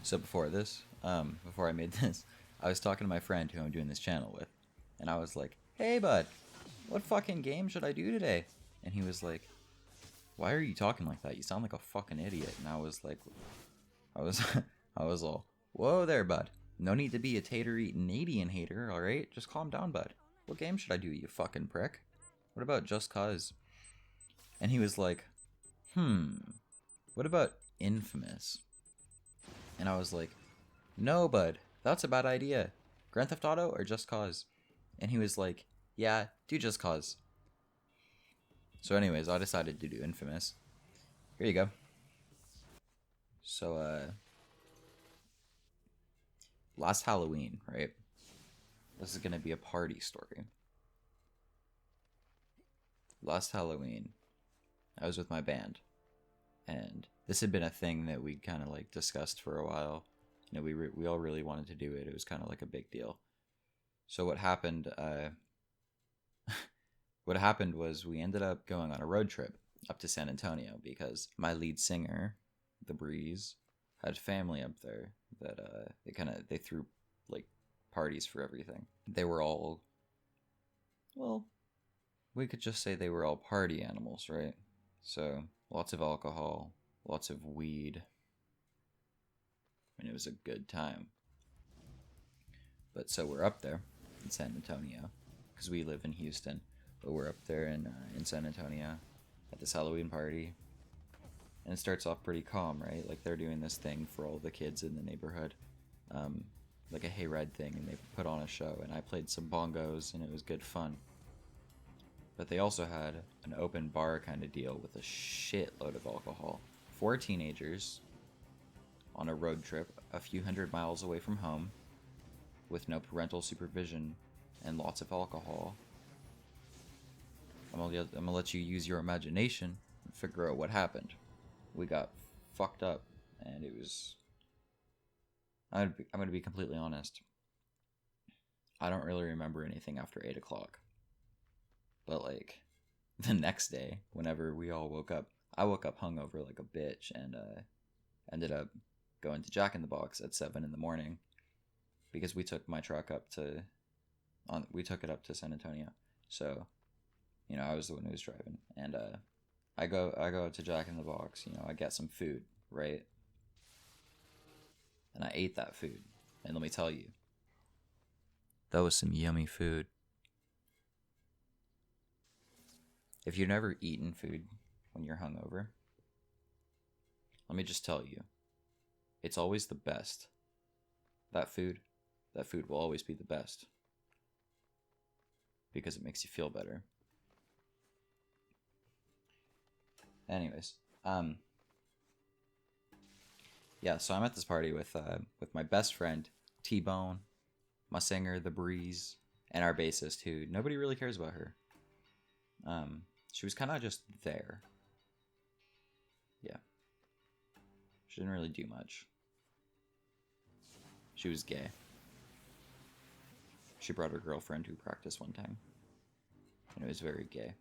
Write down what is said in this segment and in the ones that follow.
So before I made this, I was talking to my friend who I'm doing this channel with, and I was like, "Hey, bud, what fucking game should I do today?" And he was like, "Why are you talking like that? You sound like a fucking idiot." And I was like, I was, I was all, "Whoa there, bud. No need to be a tater-eating Canadian hater, all right? Just calm down, bud. What game should I do, you fucking prick? What about Just Cause?" And he was like, what about Infamous?" And I was like, "No, bud, that's a bad idea. Grand Theft Auto or Just Cause?" And he was like, "Yeah, do Just Cause." So, anyways, I decided to do Infamous. Here you go. So, last Halloween, right? This is gonna be a party story. Last Halloween, I was with my band, and this had been a thing that we kind of like discussed for a while. You know, we all really wanted to do it. It was kind of like a big deal. So what happened? What happened was we ended up going on a road trip up to San Antonio because my lead singer, The Breeze, had family up there that they threw like parties for everything. They were all, well, we could just say they were all party animals, right? So lots of alcohol, lots of weed, and it was a good time. But so we're up there in San Antonio because we live in Houston, but we're up there in San Antonio at this Halloween party, and it starts off pretty calm, right? Like they're doing this thing for all the kids in the neighborhood, um, like a hayride thing, and they put on a show, and I played some bongos, and it was good fun. But they also had an open bar kind of deal with a shitload of alcohol. Four teenagers on a road trip a few hundred miles away from home with no parental supervision and lots of alcohol. I'm gonna let you use your imagination and figure out what happened. We got fucked up, and it was. I'm gonna be completely honest. I don't really remember anything after 8 o'clock. But like, the next day, whenever we all woke up, I woke up hungover like a bitch, and ended up going to Jack in the Box at 7 in the morning because we took my truck up to we took it up to San Antonio. So, you know, I was the one who was driving, and I go to Jack in the Box. You know, I get some food, right? And I ate that food, and let me tell you, that was some yummy food. If you've never eaten food when you're hungover, let me just tell you, it's always the best. That food, that food will always be the best because it makes you feel better. Anyways, yeah, so I'm at this party with my best friend T Bone, my singer The Breeze, and our bassist who nobody really cares about her. She was kind of just there. Yeah, she didn't really do much. She was gay. She brought her girlfriend who practiced one time, and it was very gay.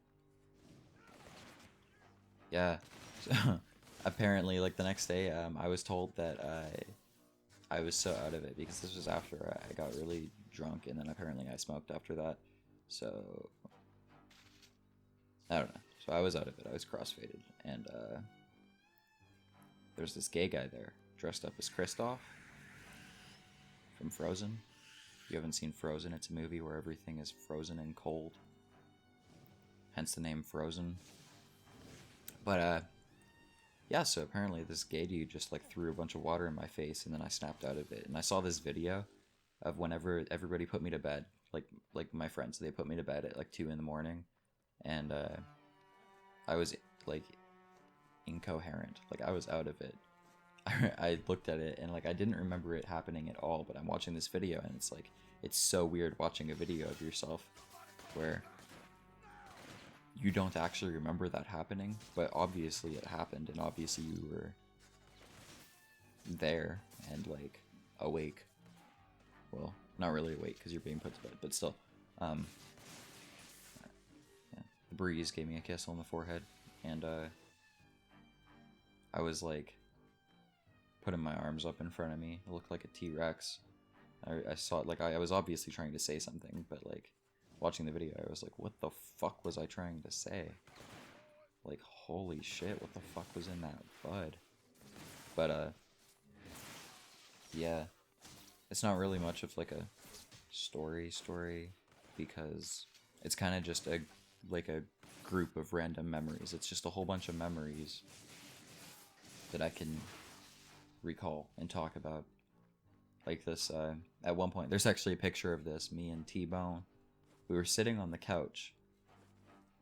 Yeah. So, apparently, like the next day, I was told that I was so out of it because this was after I got really drunk, and then apparently I smoked after that. So I don't know. So I was out of it. I was crossfaded, and there's this gay guy there dressed up as Kristoff from Frozen. If you haven't seen Frozen, it's a movie where everything is frozen and cold, hence the name Frozen. But yeah, so apparently this gay dude just like threw a bunch of water in my face, and then I snapped out of it. And I saw this video of whenever everybody put me to bed, like my friends, they put me to bed at like 2 in the morning, and I was like incoherent, like I was out of it. I looked at it and like I didn't remember it happening at all, but I'm watching this video and it's like it's so weird watching a video of yourself where you don't actually remember that happening, but obviously it happened, and obviously you were there and like awake. Well, not really awake because you're being put to bed, but still. Um, yeah. The Breeze gave me a kiss on the forehead, and I was like, putting my arms up in front of me. It looked like a T-Rex. I saw it, like, I was obviously trying to say something, but, like, watching the video, I was like, what the fuck was I trying to say? Like, holy shit, what the fuck was in that bud? But, yeah. It's not really much of, like, a story, because it's kind of just a group of random memories. It's just a whole bunch of memories that I can recall and talk about. Like this, at one point, there's actually a picture of this, me and T-Bone. We were sitting on the couch.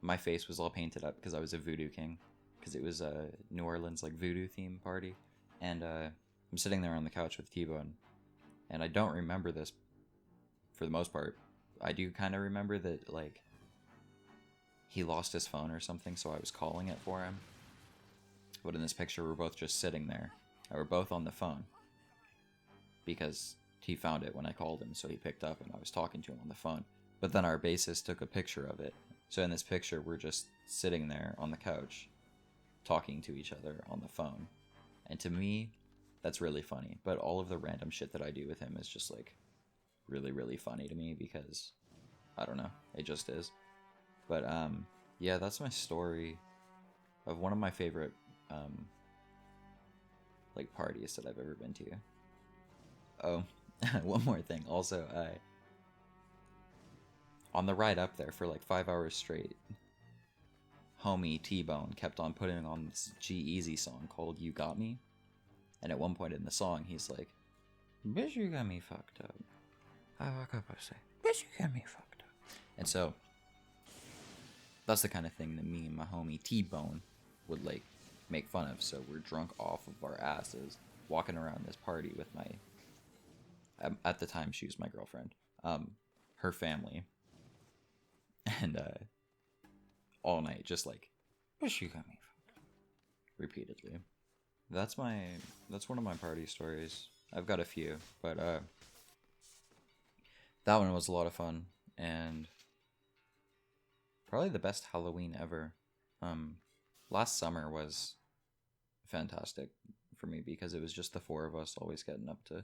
My face was all painted up because I was a voodoo king, because it was a New Orleans, like, voodoo theme party. And I'm sitting there on the couch with T-Bone, and I don't remember this for the most part. I do kind of remember that, like, he lost his phone or something, so I was calling it for him. But in this picture, we're both just sitting there. And we're both on the phone. Because he found it when I called him, so he picked up and I was talking to him on the phone. But then our bassist took a picture of it. So in this picture, we're just sitting there on the couch, talking to each other on the phone. And to me, that's really funny. But all of the random shit that I do with him is just, like, really, really funny to me because, I don't know, it just is. But, yeah, that's my story of one of my favorite, like, parties that I've ever been to. Oh, one more thing. Also, on the ride up there for like 5 hours straight, homie T-Bone kept on putting on this G-Eazy song called You Got Me. And at one point in the song, he's like, bitch, you got me fucked up. I woke up, I say, bitch, you got me fucked up. And so, that's the kind of thing that me and my homie T-Bone would, like, make fun of. So we're drunk off of our asses, walking around this party with my... at the time, she was my girlfriend. Her family. And, all night, just like, she got me repeatedly. That's one of my party stories. I've got a few, but, that one was a lot of fun, and probably the best Halloween ever. Last summer was fantastic for me, because it was just the four of us always getting up to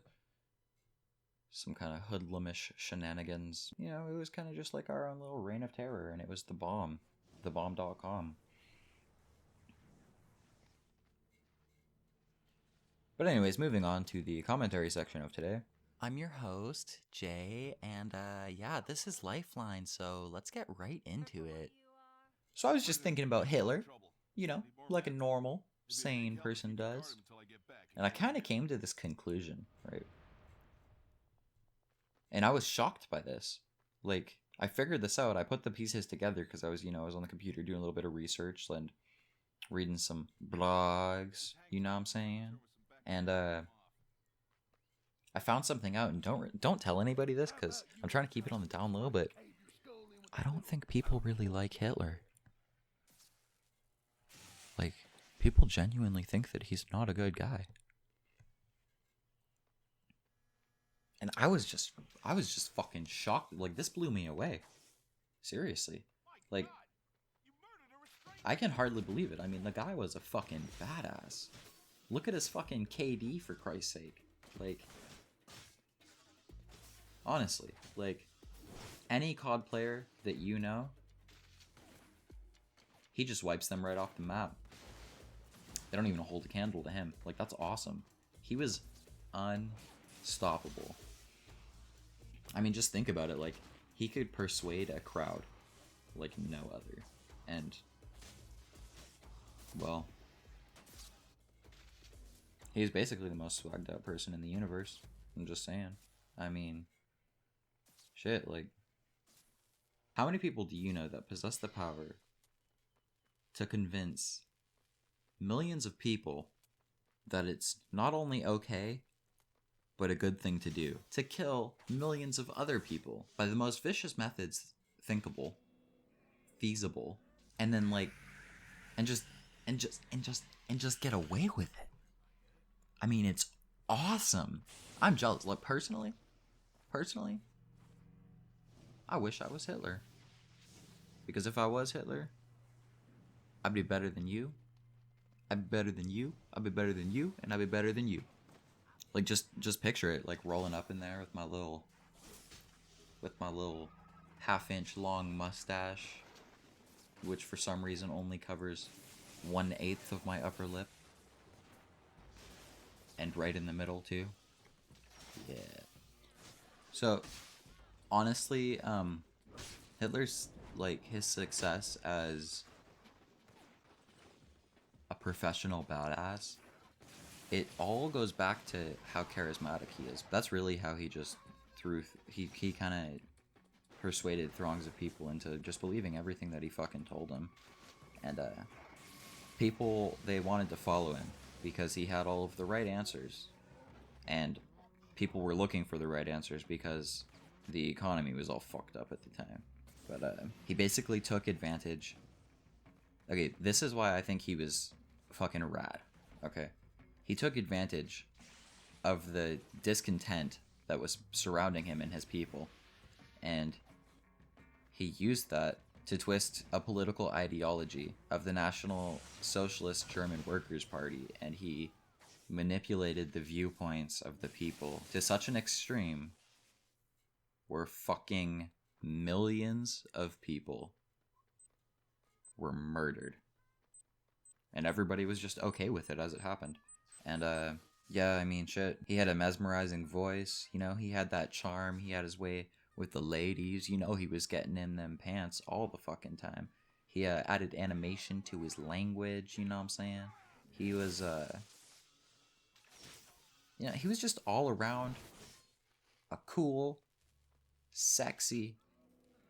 some kind of hoodlumish shenanigans. You know, it was kind of just like our own little reign of terror, and it was the bomb. Thebomb.com. But anyways, moving on to the commentary section of today. I'm your host, Jay, and yeah, this is Lifeline, so let's get right into it. So I was just thinking about Hitler, you know, like a normal, sane person does. And I kind of came to this conclusion, right? And I was shocked by this. Like, I figured this out. I put the pieces together because I was, I was on the computer doing a little bit of research and reading some blogs, you know what I'm saying? And I found something out, and don't tell anybody this because I'm trying to keep it on the down low, but I don't think people really like Hitler. Like, people genuinely think that he's not a good guy. And I was just fucking shocked. Like, this blew me away. Seriously. Like, I can hardly believe it. I mean, the guy was a fucking badass. Look at his fucking KD, for Christ's sake. Like, honestly, like, any COD player that you know, he just wipes them right off the map. They don't even hold a candle to him. Like, that's awesome. He was unstoppable. I mean, just think about it. Like, he could persuade a crowd like no other. And, well, he's basically the most swagged out person in the universe. I'm just saying. I mean, shit, like, how many people do you know that possess the power to convince millions of people that it's not only okay, but a good thing to do, to kill millions of other people by the most vicious methods thinkable, feasible, and then, like, and just get away with it? I mean, it's awesome. I'm jealous. Like, personally, I wish I was Hitler. Because if I was Hitler, I'd be better than you. I'd be better than you. I'd be better than you, and I'd be better than you. Like, just picture it, like, rolling up in there with my little half-inch long mustache, which for some reason only covers 1/8 of my upper lip. And right in the middle, too. Yeah. So, honestly, Hitler's, like, his success as a professional badass, it all goes back to how charismatic he is. That's really how he just he kind of persuaded throngs of people into just believing everything that he fucking told them. And, people, they wanted to follow him because he had all of the right answers. And people were looking for the right answers because the economy was all fucked up at the time. But he basically took advantage. Okay, this is why I think he was fucking rad. Okay, he took advantage of the discontent that was surrounding him and his people, and he used that to twist a political ideology of the National Socialist German Workers' Party, and he manipulated the viewpoints of the people to such an extreme where fucking millions of people were murdered. And everybody was just okay with it as it happened. And, yeah, I mean, shit. He had a mesmerizing voice, you know, he had that charm, he had his way with the ladies, you know, he was getting in them pants all the fucking time. He, added animation to his language, you know what I'm saying? He was, you know, he was just all around a cool, sexy,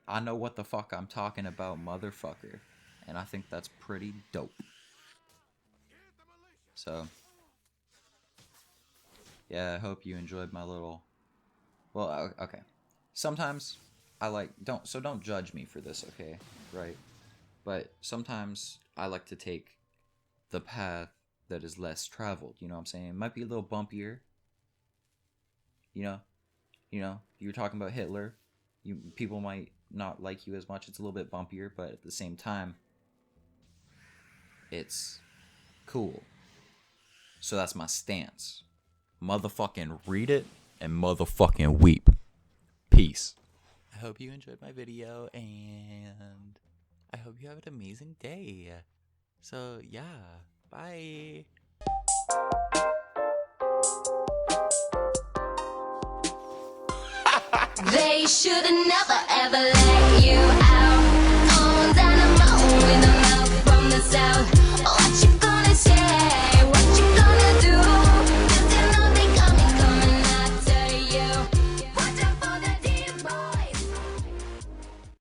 I know what the fuck I'm talking about motherfucker. And I think that's pretty dope. So, yeah, I hope you enjoyed my little, well, okay. Sometimes I like, don't judge me for this, okay? Right? But sometimes I like to take the path that is less traveled, you know what I'm saying? It might be a little bumpier. You know, you're talking about Hitler. People might not like you as much. It's a little bit bumpier, but at the same time, it's cool. So that's my stance. Motherfucking read it and motherfucking weep. Peace. I hope you enjoyed my video, and I hope you have an amazing day. So, yeah. Bye. They should never ever let you out.